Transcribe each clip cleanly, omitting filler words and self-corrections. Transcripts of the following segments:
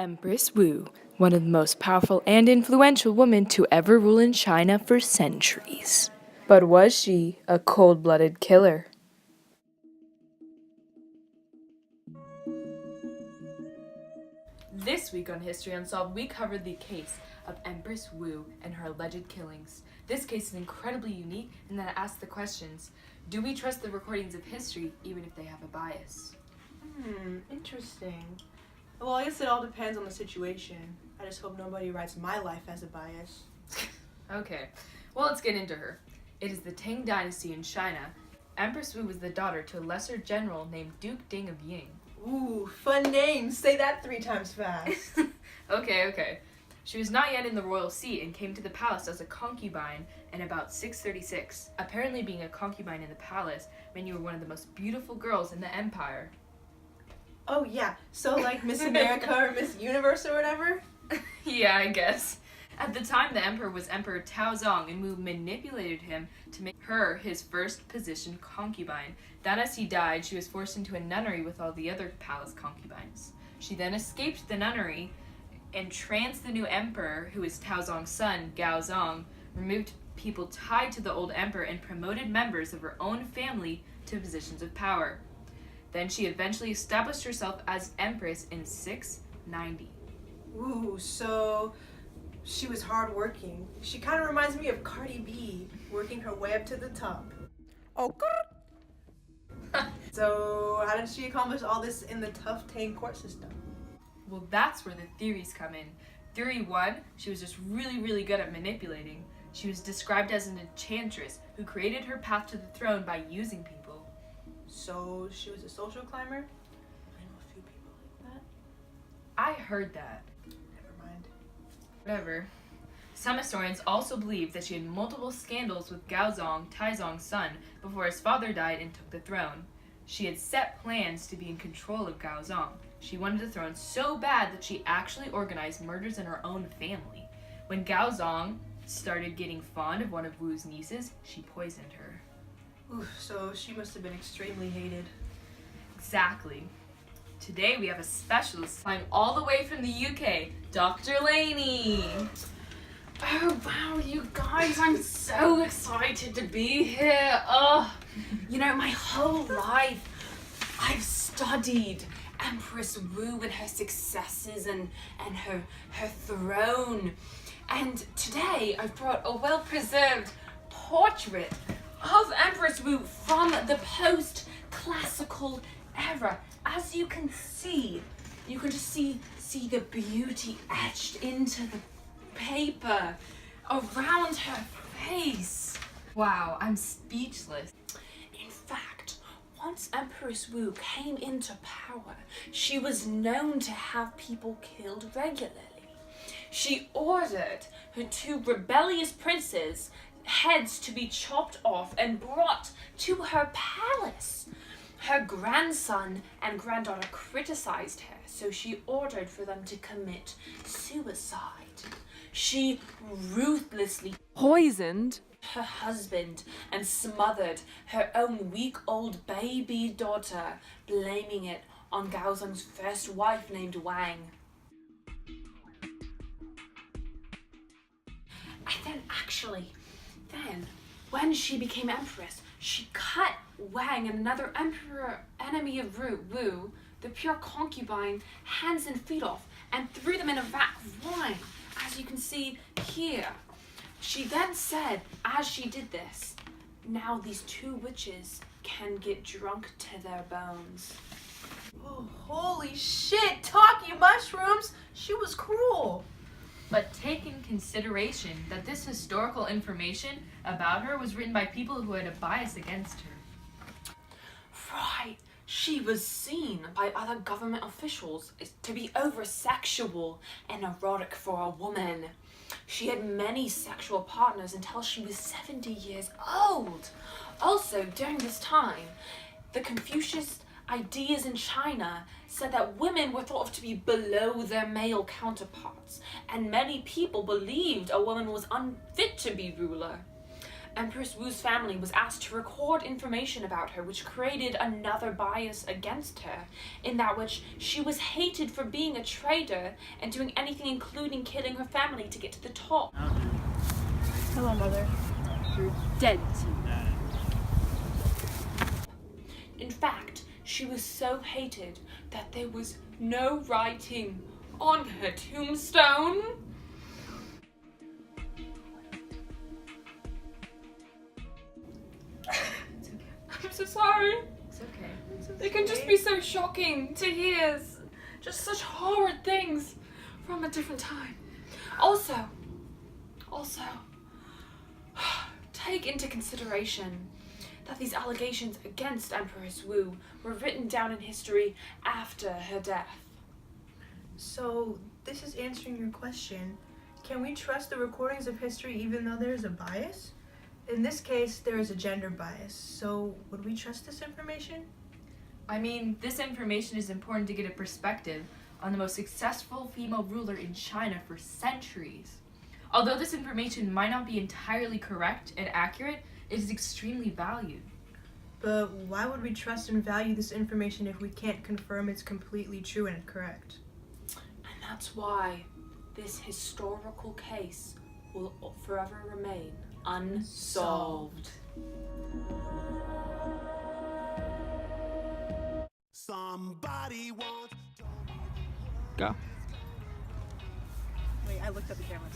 Empress Wu, one of the most powerful and influential women to ever rule in China for centuries. But was she a cold-blooded killer? This week on History Unsolved, we covered the case of Empress Wu and her alleged killings. This case is incredibly unique in that it asks the questions, do we trust the recordings of history even if they have a bias? Interesting. Well, I guess it all depends on the situation. I just hope nobody writes my life as a bias. Okay, well, let's get into her. It is the Tang Dynasty in China. Empress Wu was the daughter to a lesser general named Duke Ding of Ying. Ooh, fun name. Say that 3 times fast. Okay. She was not yet in the royal seat and came to the palace as a concubine in about 636. Apparently being a concubine in the palace meant you were one of the most beautiful girls in the empire. Oh, yeah. So, like Miss America or Miss Universe or whatever? Yeah, I guess. At the time, the emperor was Emperor Taozong, and Wu manipulated him to make her his first position concubine. Then as he died, she was forced into a nunnery with all the other palace concubines. She then escaped the nunnery and tranced the new emperor, who was Taozong's son, Gaozong, removed people tied to the old emperor, and promoted members of her own family to positions of power. Then she eventually established herself as empress in 690. Ooh, so she was hardworking. She kind of reminds me of Cardi B, working her way up to the top. Oh, So, how did she accomplish all this in the tough Tang court system? Well, that's where the theories come in. Theory 1, she was just really good at manipulating. She was described as an enchantress who created her path to the throne by using people. So, she was a social climber? I know a few people like that. I heard that. Never mind. Whatever. Some historians also believe that she had multiple scandals with Gaozong, Taizong's son, before his father died and took the throne. She had set plans to be in control of Gaozong. She wanted the throne so bad that she actually organized murders in her own family. When Gaozong started getting fond of one of Wu's nieces, she poisoned her. Oof, so she must have been extremely hated. Exactly. Today we have a specialist flying all the way from the UK, Dr. Laney. Oh wow, you guys, I'm so excited to be here. My whole life I've studied Empress Wu and her successes and her throne. And today I've brought a well-preserved portrait of Empress Wu from the post-classical era. As you can just see the beauty etched into the paper around her face. Wow, I'm speechless. In fact, once Empress Wu came into power, she was known to have people killed regularly. She ordered her 2 rebellious princes' heads to be chopped off and brought to her palace. Her grandson and granddaughter criticized her, so she ordered for them to commit suicide. She ruthlessly poisoned her husband and smothered her own week-old baby daughter, blaming it on Gaozong's first wife named Wang. And then when she became empress, she cut Wang and another enemy of Wu, the pure concubine, hands and feet off and threw them in a vat of wine, as you can see here. She then said, as she did this, now these 2 witches can get drunk to their bones. Oh, holy shit! Talkie mushrooms! She was cruel! But take in consideration that this historical information about her was written by people who had a bias against her. Right. She was seen by other government officials to be over-sexual and erotic for a woman. She had many sexual partners until she was 70 years old. Also, during this time, the Confucius ideas in China said that women were thought of to be below their male counterparts, and many people believed a woman was unfit to be ruler. Empress Wu's family was asked to record information about her, which created another bias against her, in that which she was hated for being a traitor and doing anything including killing her family to get to the top. Hello, Mother. You're dead to me. In fact, she was so hated that there was no writing on her tombstone. It's okay. I'm so sorry. It's okay. They can just be so shocking to hears. Just such horrid things from a different time. Also, take into consideration that these allegations against Empress Wu were written down in history after her death. So, this is answering your question. Can we trust the recordings of history even though there is a bias? In this case, there is a gender bias. So, would we trust this information? I mean, this information is important to get a perspective on the most successful female ruler in China for centuries. Although this information might not be entirely correct and accurate, it is extremely valued. But why would we trust and value this information if we can't confirm it's completely true and correct? And that's why this historical case will forever remain unsolved. Somebody wants. Go. Wait, I looked at the camera.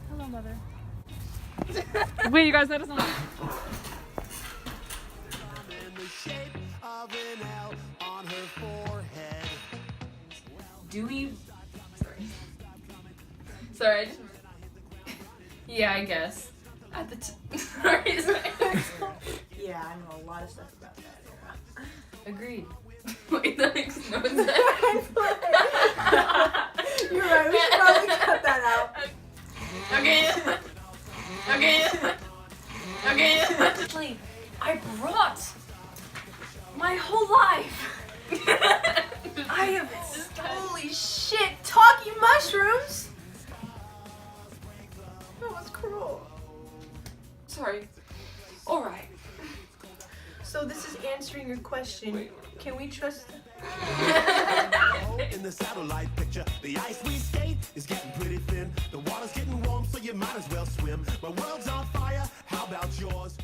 Hello, Mother. Wait, you guys, that is not. In the shape of an L on her forehead. Do we... Sorry, I just... Yeah, I guess. At the sorry. Yeah, I know a lot of stuff about that era. Agreed. Wait, that makes no sense. You're right, we should probably cut that out. Okay. Actually, I brought my whole life. I have... Holy shit, talking mushrooms? That was cruel. Sorry. Alright. So this is answering your question. Can we trust... In the satellite picture, the ice we skate is getting pretty thin. The water's getting warm, so you might as well swim. My world's on fire, how about yours?